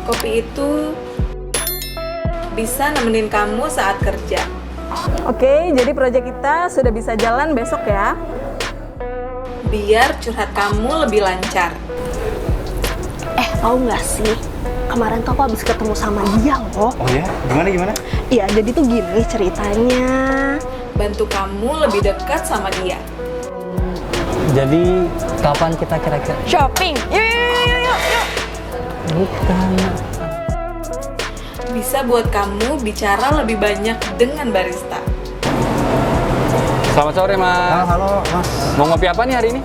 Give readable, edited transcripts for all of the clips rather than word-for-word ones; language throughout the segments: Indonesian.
Kopi itu bisa nemenin kamu saat kerja. Oke, jadi proyek kita sudah bisa jalan besok ya. Biar curhat kamu lebih lancar. Tahu nggak sih? Kemarin tuh aku habis ketemu sama dia loh. Oh ya? Gimana? Iya, jadi tuh gini ceritanya. Bantu kamu lebih dekat sama dia. Jadi kapan kita kira-kira? Shopping. Yuk. Bukan. Bisa buat kamu bicara lebih banyak dengan barista. Selamat sore, Mas. Halo, Mas. Mau ngopi apa nih hari ini?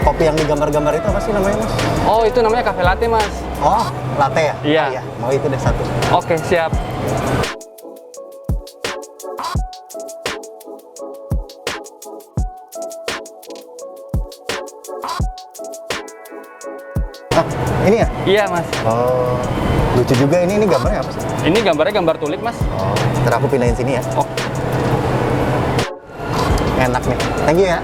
Kopi yang digambar-gambar itu apa sih namanya, Mas? Oh, itu namanya cafe latte, Mas. Oh, latte ya? Iya. Oh, iya. Mau itu deh satu. Oke, siap. Ah, ini ya? Iya, Mas. Oh, lucu juga ini gambarnya apa sih? Ini gambarnya gambar tulip, Mas. Oh, ntar aku pindahin sini ya. Oh. Enak nih. Thank you ya.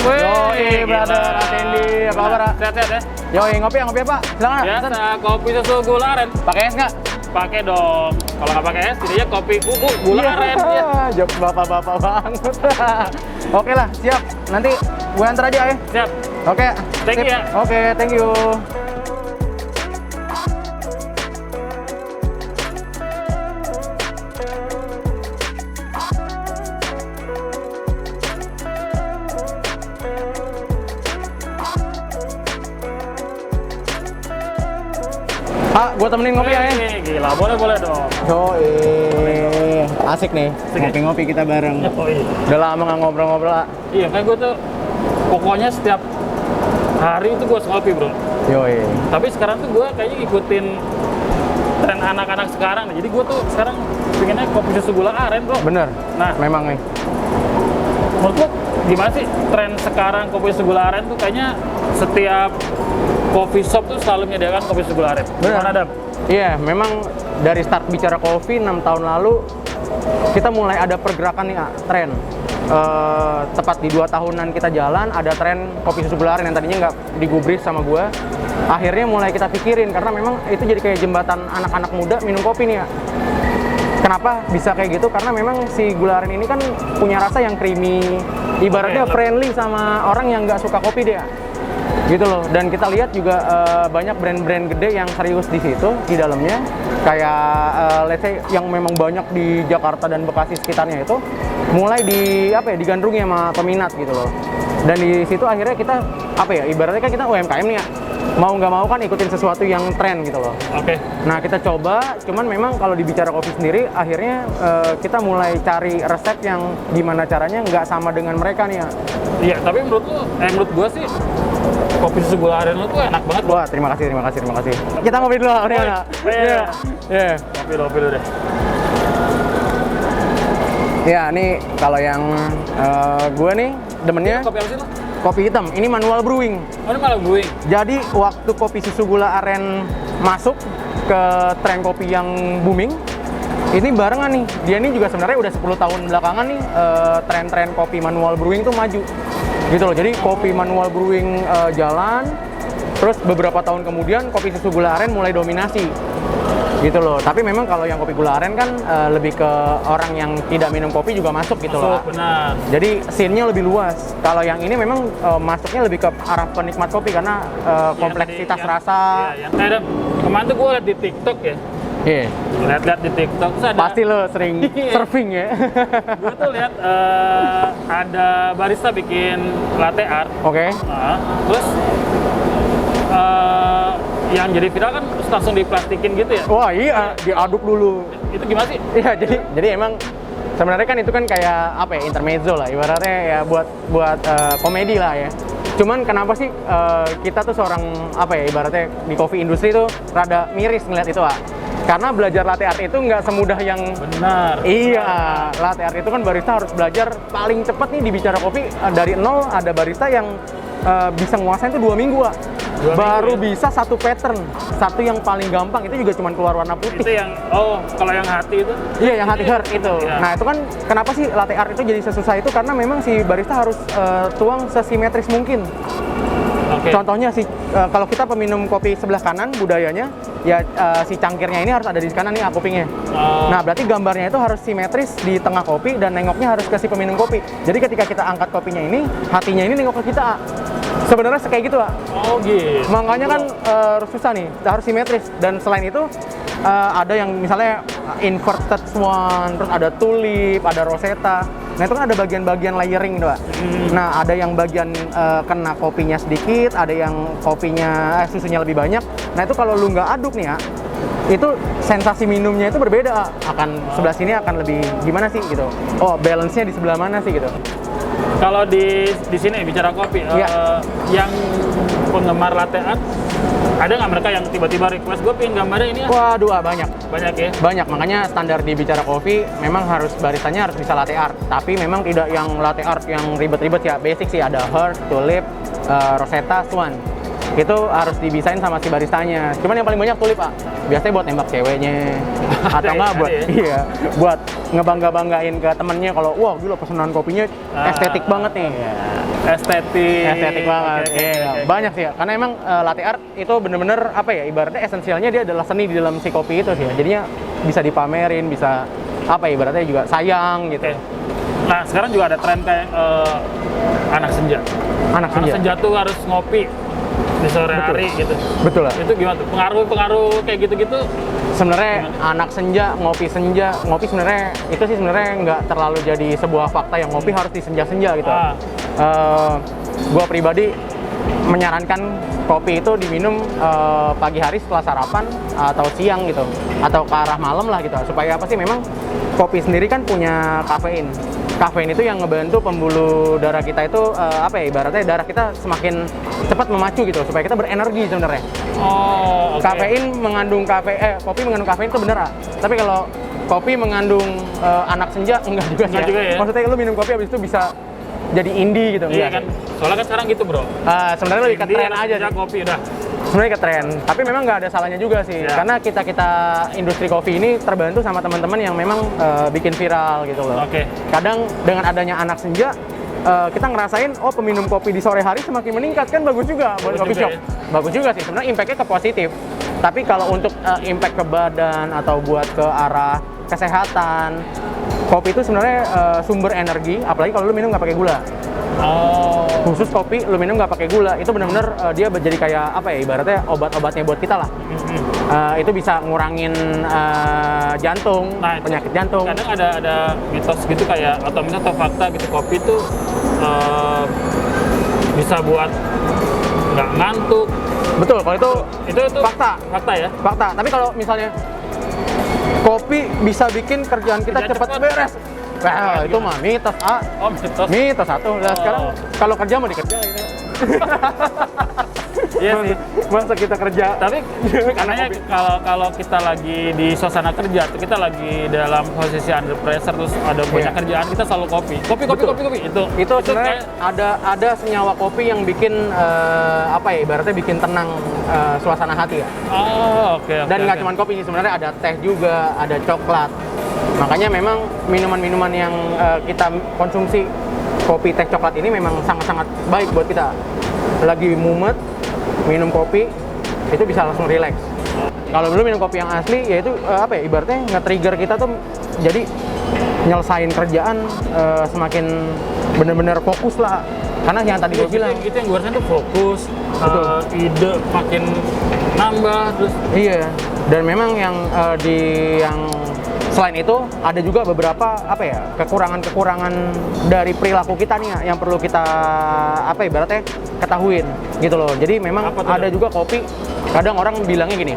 Yoi, brother, Atendi. Apa kabar? Sehat-sehat ya? Yoi, ngopi apa? Silakan. Biasa, kopi susu gula aren. Pakai es nggak? Pakai dong. Kalau nggak pakai es, jadinya kopi gula aren. Ya. Jok bapak-bapak banget. Oke lah, siap. Nanti gue antar aja ya. Siap. Oke. Thank you sip. ya. Oke, thank you. Pak, gue temenin ngopi ya. Gila, boleh dong. Yoi. Asik nih, ngopi-ngopi kita bareng. Oh iya. Udah lama nggak ngobrol-ngobrol, Pak. Iya, kan gue tuh pokoknya setiap hari itu gue ngopi, bro. Yoi. Tapi sekarang tuh gue kayaknya ngikutin tren anak-anak sekarang nih. Jadi gue tuh sekarang pengennya kopi susu gula aren, bro. Bener. Nah. Memang nih. Menurut lo gimana sih tren sekarang kopi susu gula aren tuh kayaknya setiap coffee shop tuh selalu menyediakan kopi susu gula aren. Bener. Gimana, Dam? Iya, memang dari start bicara kopi 6 tahun lalu kita mulai ada pergerakan nih, tren. Tepat di 2 tahunan kita jalan, ada tren kopi susu gula aren yang tadinya nggak digubris sama gue. Akhirnya mulai kita pikirin, karena memang itu jadi kayak jembatan anak-anak muda minum kopi nih ya. Kenapa bisa kayak gitu? Karena memang si gula aren ini kan punya rasa yang creamy, ibaratnya friendly sama orang yang nggak suka kopi deh ya. Gitu loh. Dan kita lihat juga banyak brand-brand gede yang serius di situ, di dalamnya. Kayak let's say yang memang banyak di Jakarta dan Bekasi sekitarnya itu mulai digandrungi sama peminat gitu loh. Dan di situ akhirnya kita ibaratnya kan kita UMKM nih ya. Mau nggak mau kan ikutin sesuatu yang tren gitu loh. Oke. Nah kita coba, cuman memang kalau dibicara kopi sendiri, akhirnya kita mulai cari resep yang gimana caranya nggak sama dengan mereka nih ya. Iya, tapi menurut gua sih kopi susu gula aren lo tuh enak banget, bro. Wah, terima kasih. Kita ngopi dulu, udah. Iya. Iya. Kopi dulu deh. Ya, nih kalau yang gue nih demennya Kopi apa sih lo? kopi hitam. Ini manual brewing. Oh, ini malah brewing. Jadi waktu kopi susu gula aren masuk ke tren kopi yang booming, ini barengan nih. Dia ini juga sebenarnya udah 10 tahun belakangan nih tren-tren kopi manual brewing tuh maju. Gitu loh. Jadi kopi manual brewing jalan, terus beberapa tahun kemudian kopi susu gula aren mulai dominasi. Gitu loh. Tapi memang kalau yang kopi gula aren kan lebih ke orang yang tidak minum kopi juga masuk gitu loh. Benar. Jadi scene-nya lebih luas. Kalau yang ini memang masuknya lebih ke arah penikmat kopi karena kompleksitas rasa. Iya, yang kemarin tuh gue liat di TikTok ya. Iya. Lihat di TikTok terus ada. Pasti lo sering surfing ya. Gue tuh lihat ada barista bikin latte art. Oke. Terus yang jadi viral kan terus langsung diplastikin gitu ya. Wah iya, diaduk dulu. Itu gimana sih? Iya, jadi emang sebenarnya kan itu kan kayak intermezzo lah, ibaratnya ya buat komedi lah ya. Cuman kenapa sih kita tuh seorang ibaratnya di coffee industry tuh rada miris ngeliat itu, Pak. Karena belajar latte art itu nggak semudah yang... Benar. Iya, latte art itu kan barista harus belajar paling cepat nih di bicara kopi. Dari nol ada barista yang bisa nguasain itu 2 minggu, Pak. Baru minggu ya? bisa satu pattern, satu yang paling gampang itu juga cuma keluar warna putih. Itu yang, kalau yang hati itu? Iya, yang hati heart itu. Iya. Nah, itu kan kenapa sih latte art itu jadi sesusah itu? Karena memang si barista harus tuang sesimetris mungkin. Oke. Contohnya kalau kita peminum kopi sebelah kanan budayanya, ya si cangkirnya ini harus ada di kanan nih kupingnya. Oh. Nah, berarti gambarnya itu harus simetris di tengah kopi dan nengoknya harus ke si peminum kopi. Jadi ketika kita angkat kopinya ini, hatinya ini nengok ke kita. Sebenarnya kayak gitu, Pak. Oh gitu. Makanya kan susah nih, harus simetris. Dan selain itu ada yang misalnya inverted swan, terus ada tulip, ada rosetta. Nah itu kan ada bagian-bagian layering tuh, Pak. Nah ada yang bagian kena kopinya sedikit, ada yang kopinya susunya lebih banyak. Nah itu kalau lu nggak aduk nih ya, itu sensasi minumnya itu berbeda. Akan sebelah sini akan lebih gimana sih gitu. Oh balance-nya di sebelah mana sih gitu. Kalau di sini bicara kopi, Iya. yang penggemar latte art, ada nggak mereka yang tiba-tiba request gue pengen gambarnya ini ya? Waduh, banyak. Banyak ya? Banyak, makanya standar di Bicara Kopi memang harus baristanya harus bisa latte art. Tapi memang tidak yang latte art yang ribet-ribet ya, basic sih ada heart, tulip, rosetta, swan. Itu harus dibisain sama si baristanya. Cuman yang paling banyak tulip, Pak. Biasanya buat nembak ceweknya atau enggak buat iya, buat ngebangga-banggain ke temennya kalau wah gila pesanan kopinya estetik banget nih. Estetik Banget. Oke, Iya, oke. banyak sih ya. Karena emang latte art itu bener-bener apa ya, ibaratnya esensialnya dia adalah seni di dalam si kopi itu sih ya. Jadinya bisa dipamerin, bisa apa ya, ibaratnya juga sayang gitu. Oke. Nah sekarang juga ada tren kayak anak senja. Anak senja. Tuh harus ngopi di sore hari gitu. Betul lah. Itu gimana tuh? Pengaruh kayak gitu-gitu? Sebenarnya anak senja, ngopi sebenarnya itu sih sebenarnya nggak terlalu jadi sebuah fakta yang ngopi harus di senja-senja gitu. Gua pribadi menyarankan kopi itu diminum pagi hari setelah sarapan atau siang gitu, atau ke arah malam lah gitu. Supaya apa sih? Memang kopi sendiri kan punya kafein. Kafein itu yang ngebantu pembuluh darah kita itu apa ya, ibaratnya darah kita semakin cepat memacu gitu supaya kita berenergi sebenarnya. Oh, oke. Kopi mengandung kafein itu bener, ah. Tapi kalau kopi mengandung anak senja enggak juga sih. Enggak juga ya? Maksudnya lu minum kopi habis itu bisa jadi indie gitu. Iya enggak kan? sih? Soalnya kan sekarang gitu bro. Sebenarnya lebih ke tren aja sih. Kopi udah. Sebenarnya ke tren, tapi memang nggak ada salahnya juga sih. Ya. Karena kita industri kopi ini terbantu sama teman-teman yang memang bikin viral gitu loh. Oke. Kadang dengan adanya anak senja, kita ngerasain peminum kopi di sore hari semakin meningkat, kan bagus juga buat Bagus kopi juga shop. ya. Bagus juga sih, sebenarnya impact-nya ke positif. Tapi kalau untuk impact ke badan atau buat ke arah kesehatan, kopi itu sebenarnya sumber energi, apalagi kalau lu minum nggak pakai gula. Oh. Khusus kopi lu minum nggak pakai gula, itu benar-benar dia jadi kayak apa ya, ibaratnya obat-obatnya buat kita lah. Itu bisa ngurangin jantung, Nah, itu penyakit jantung. Kadang ada mitos gitu kayak atau fakta gitu, kopi tuh bisa buat nggak ngantuk. Betul, kalau itu Fakta ya. fakta. Tapi kalau misalnya kopi bisa bikin kerjaan kita Kerjaan cepat cepat. beres, wah itu mah mitos, ah. Oh mitos. Mitos satu. Nah, Oh. sekarang kalau kerja mau dikerjain. Iya sih. Masa kita kerja Tapi karena kalau kita lagi di suasana kerja, tuh kita lagi dalam posisi under pressure terus ada banyak Iya. kerjaan, kita selalu kopi. Kopi itu sebenarnya ada senyawa kopi yang bikin apa ya, ibaratnya bikin tenang suasana hati ya. Oh, oke. Dan nggak cuma kopi sih, sebenarnya ada teh juga, ada coklat. Makanya memang minuman-minuman yang kita konsumsi, kopi, teh, coklat ini memang sangat-sangat baik buat kita. Lagi mumet, minum kopi itu bisa langsung relax. Kalau dulu minum kopi yang asli, ya itu apa ya, ibaratnya nge-trigger kita tuh jadi nyelesain kerjaan semakin bener-bener fokus lah. Karena yang tadi gue bilang, itu yang gue rasain tuh fokus, Betul. ide makin nambah terus. iya. Dan memang yang selain itu ada juga beberapa apa ya, kekurangan dari perilaku kita nih ya, yang perlu kita apa ya, ibaratnya ketahuin gitu loh. Jadi memang Apa tuh, ada Dan? juga kopi, kadang orang bilangnya gini,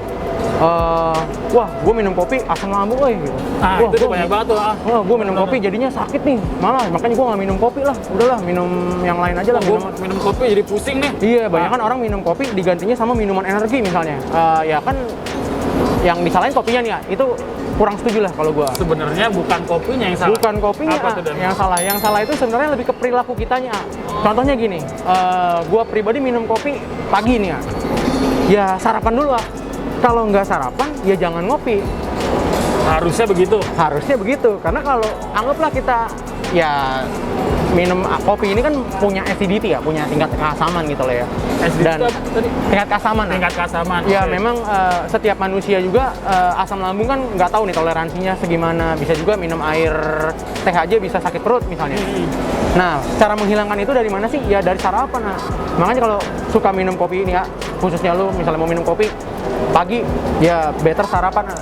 wah gue minum kopi asam lambung gitu. Nah, Wah, itu tuh gua banyak banget tuh. Wah, gue minum kopi jadinya sakit nih, malah makanya gue nggak minum kopi lah, udahlah minum yang lain aja lah. Gue minum kopi jadi pusing nih. Iya, banyak kan orang minum kopi digantinya sama minuman energi misalnya. Ya kan yang disalahin kopinya nih ya, itu kurang setuju lah kalau gua. Sebenarnya bukan kopinya yang salah. Bukan kopinya Apa tuh, Dan? yang salah. Yang salah itu sebenarnya lebih ke perilaku kitanya. Contohnya gini, gua pribadi minum kopi pagi nih ya sarapan dulu. Kalau nggak sarapan ya jangan ngopi. Harusnya begitu. Harusnya begitu, karena kalau anggaplah kita ya minum kopi ini kan punya acidity ya, punya tingkat keasaman gitu loh ya. Acidity Dan apa tadi? tingkat keasaman. Tingkat keasaman. Ya Oke. memang setiap manusia juga asam lambung kan nggak tahu nih toleransinya segimana. Bisa juga minum air teh aja bisa sakit perut misalnya. Nah, cara menghilangkan itu dari mana sih? Ya dari sarapan. Nah. Makanya kalau suka minum kopi ini ya, khususnya lu misalnya mau minum kopi pagi, ya better sarapan. Nah.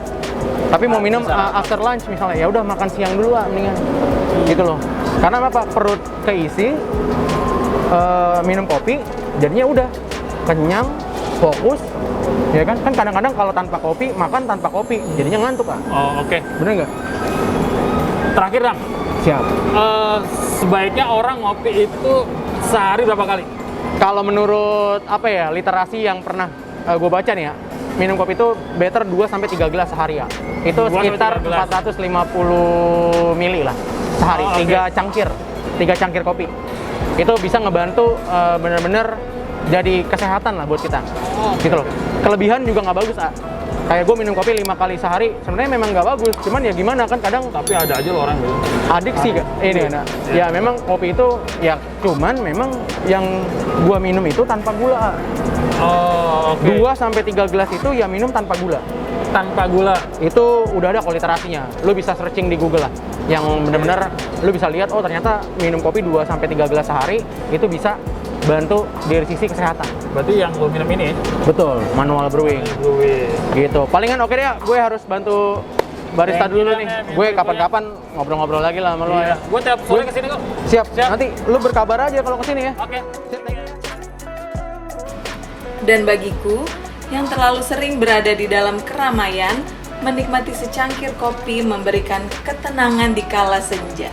Tapi mau minum after lunch misalnya, ya udah makan siang dulu mendingan. Gitu loh. Karena apa? Perut keisi, minum kopi, jadinya udah kenyang, fokus, ya kan? Kan kadang-kadang kalau tanpa kopi, makan tanpa kopi, jadinya ngantuk Oh, oke. Bener nggak? Terakhir, Dang. Siap. Sebaiknya orang ngopi itu sehari berapa kali? Kalau menurut apa ya literasi yang pernah gue baca nih ya, minum kopi itu better 2-3 gelas sehari ya. Itu 2 sampai sekitar 3 gelas. 450 mili lah sehari. Oh, oke. 3 cangkir kopi. Itu bisa ngebantu bener-bener jadi kesehatan lah buat kita. Gitu loh. Kelebihan juga nggak bagus. Kayak gue minum kopi 5 kali sehari, sebenarnya memang nggak bagus. Cuman ya gimana kan kadang Tapi ada aja loh orang gitu. adiksi ini nah. Ya memang kopi itu ya cuman memang yang gua minum itu tanpa gula. Oh, oke. 2-3 gelas itu ya minum tanpa gula. Tanpa gula. Itu udah ada kok literasinya. Lu bisa searching di Google lah. Yang bener-bener lu bisa lihat oh ternyata minum kopi 2-3 gelas sehari itu bisa bantu dari sisi kesehatan. Berarti yang lo minum ini Betul, manual brewing. gue. Gitu. Palingan oke deh ya, gue harus bantu barista Thank you, dulu Dan, nih. ya. Gue Minum kapan-kapan ngobrol-ngobrol lagi lah sama lu ya. Gue tiap sore kesini kok. Siap. Siap. Nanti lu berkabar aja kalau kesini ya. Oke. Dan bagiku, yang terlalu sering berada di dalam keramaian, menikmati secangkir kopi memberikan ketenangan di kala senja.